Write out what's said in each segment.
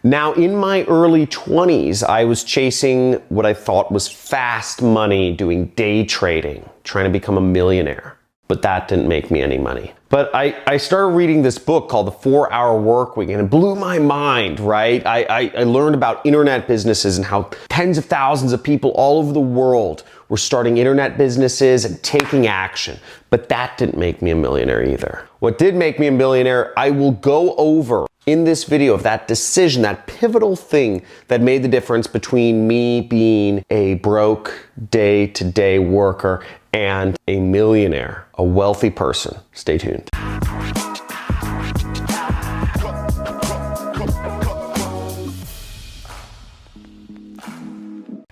Now, in my early 20s, I was chasing what I thought was fast money, doing day trading, trying to become a millionaire. But that didn't make me any money. But I started reading this book called The 4-Hour Workweek, and it blew my mind, right? I learned about internet businesses and how tens of thousands of people all over the world were starting internet businesses and taking action. But that didn't make me a millionaire either. What did make me a millionaire, I will go over in this video of that decision, that pivotal thing that made the difference between me being a broke day-to-day worker and a millionaire, a wealthy person. Stay tuned.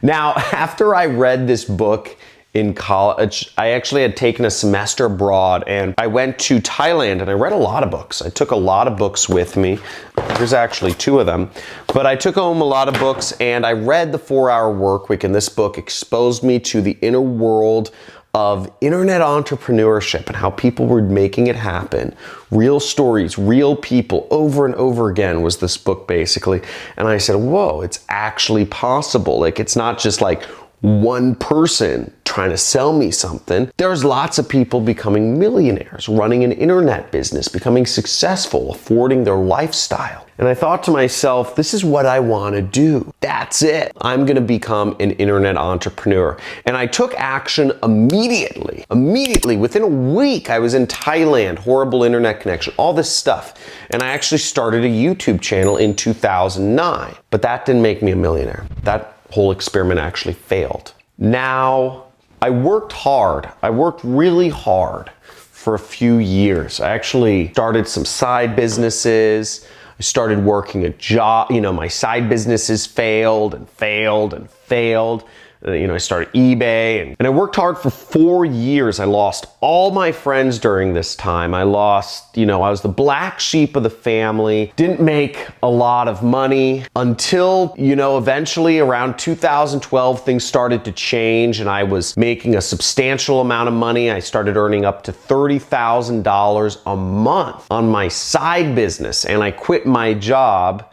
Now, after I read this book in college, I actually had taken a semester abroad and I went to Thailand and I read a lot of books. I took a lot of books with me. There's actually 2 of them, but I took home a lot of books and I read The 4-Hour Workweek, and this book exposed me to the inner world of internet entrepreneurship and how people were making it happen. Real stories, real people, over and over again was this book basically. And I said, whoa, it's actually possible. Like, it's not just like one person trying to sell me something. There's lots of people becoming millionaires, running an internet business, becoming successful, affording their lifestyle. And I thought to myself, this is what I want to do. That's it. I'm going to become an internet entrepreneur. And I took action immediately. Immediately, within a week, I was in Thailand, horrible internet connection, all this stuff. And I actually started a YouTube channel in 2009. But that didn't make me a millionaire. That whole experiment actually failed. Now, I worked hard. I worked really hard for a few years. I actually started some side businesses. I started working a job. You know, my side businesses failed and failed and failed. I started eBay and I worked hard for 4 years. I lost all my friends during this time. I lost, I was the black sheep of the family, didn't make a lot of money until, eventually around 2012, things started to change and I was making a substantial amount of money. I started earning up to $30,000 a month on my side business, and I quit my job,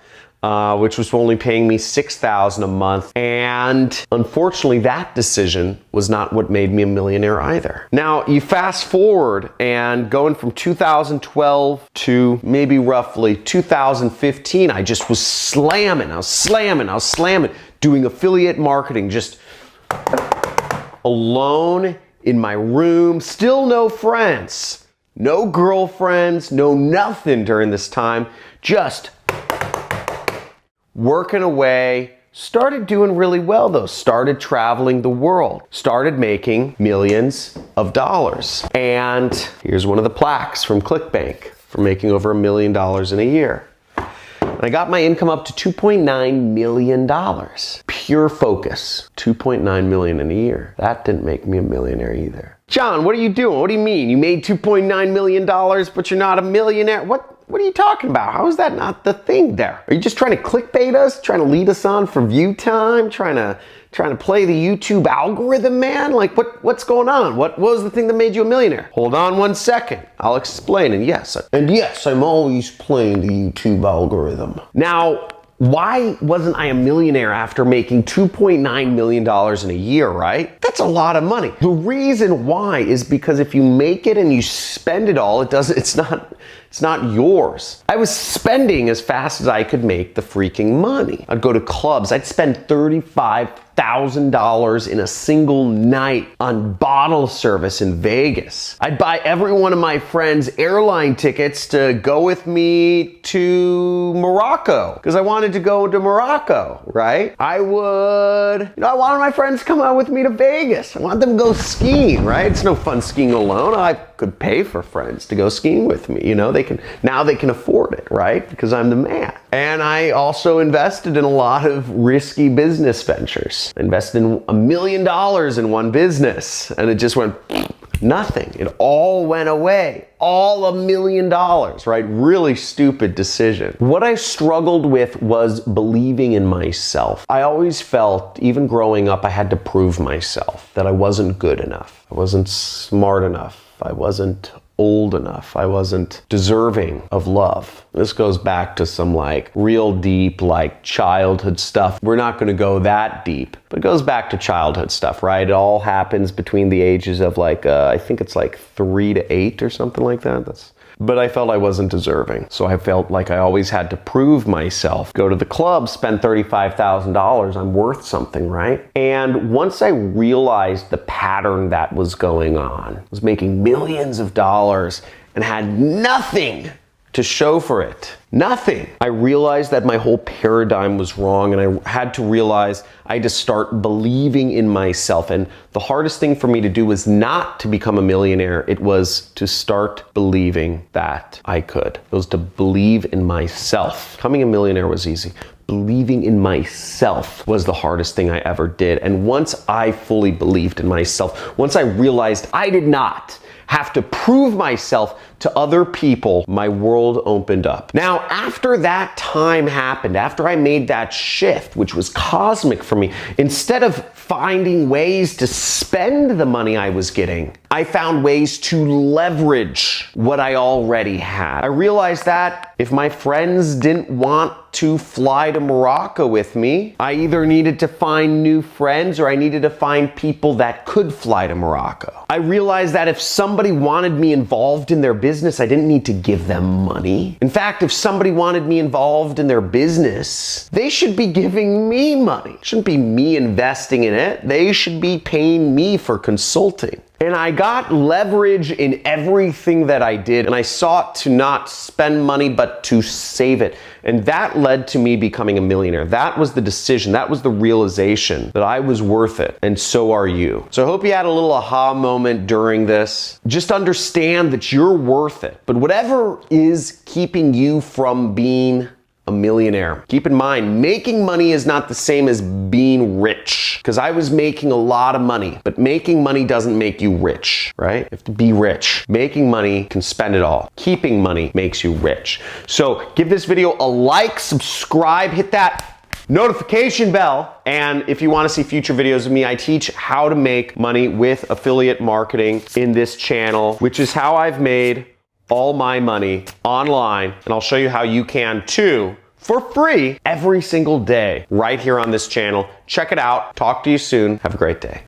which was only paying me $6,000 a month. And unfortunately, that decision was not what made me a millionaire either. Now, you fast forward and going from 2012 to maybe roughly 2015, I just was slamming, doing affiliate marketing, just alone in my room, still no friends, no girlfriends, no nothing during this time, just working away. Started doing really well though, started traveling the world, started making millions of dollars. And here's one of the plaques from ClickBank for making over $1 million in a year. And I got my income up to $2.9 million. Pure focus, $2.9 million in a year. That didn't make me a millionaire either. John, what are you doing? What do you mean? You made $2.9 million, but you're not a millionaire? What are you talking about? How is that not the thing there? Are you just trying to clickbait us? Trying to lead us on for view time? Trying to play the YouTube algorithm, man? Like, what's going on? What was the thing that made you a millionaire? Hold on one second. I'll explain. And yes, I'm always playing the YouTube algorithm. Now, why wasn't I a millionaire after making $2.9 million in a year, right? That's a lot of money. The reason why is because if you make it and you spend it all, it's not yours. I was spending as fast as I could make the freaking money. I'd go to clubs. I'd spend $35,000 in a single night on bottle service in Vegas. I'd buy every one of my friends airline tickets to go with me to Morocco because I wanted to go to Morocco, right? I wanted my friends to come out with me to Vegas. I want them to go skiing, right? It's no fun skiing alone. I could pay for friends to go skiing with me. Now they can afford it, right? Because I'm the man. And I also invested in a lot of risky business ventures. I invested in $1 million in one business and it just went nothing. It all went away. All $1 million, right? Really stupid decision. What I struggled with was believing in myself. I always felt, even growing up, I had to prove myself that I wasn't good enough. I wasn't smart enough. I wasn't old enough. I wasn't deserving of love. This goes back to some like real deep like childhood stuff. We're not going to go that deep, but it goes back to childhood stuff, right? It all happens between the ages of like, I think it's like 3 to 8 or something like that. But I felt I wasn't deserving. So I felt like I always had to prove myself. Go to the club, spend $35,000. I'm worth something, right? And once I realized the pattern that was going on, I was making millions of dollars and had nothing to show for it. Nothing. I realized that my whole paradigm was wrong, and I had to realize I had to start believing in myself. And the hardest thing for me to do was not to become a millionaire. It was to start believing that I could. It was to believe in myself. Becoming a millionaire was easy. Believing in myself was the hardest thing I ever did. And once I fully believed in myself, once I realized I did not have to prove myself to other people, my world opened up. Now, after that time happened, after I made that shift, which was cosmic for me, instead of finding ways to spend the money I was getting, I found ways to leverage what I already had. I realized that if my friends didn't want to fly to Morocco with me, I either needed to find new friends or I needed to find people that could fly to Morocco. I realized that if somebody wanted me involved in their business, I didn't need to give them money. In fact, if somebody wanted me involved in their business, they should be giving me money. It shouldn't be me investing in it. They should be paying me for consulting. And I got leverage in everything that I did, and I sought to not spend money, but to save it. And that led to me becoming a millionaire. That was the decision. That was the realization that I was worth it, and so are you. So I hope you had a little aha moment during this. Just understand that you're worth it. But whatever is keeping you from being a millionaire, keep in mind, making money is not the same as being rich. Because I was making a lot of money, but making money doesn't make you rich, right? You have to be rich. Making money can spend it all. Keeping money makes you rich. So give this video a like, subscribe, hit that notification bell. And if you want to see future videos of me, I teach how to make money with affiliate marketing in this channel, which is how I've made all my money online, and I'll show you how you can too, for free every single day right here on this channel. Check it out. Talk to you soon. Have a great day.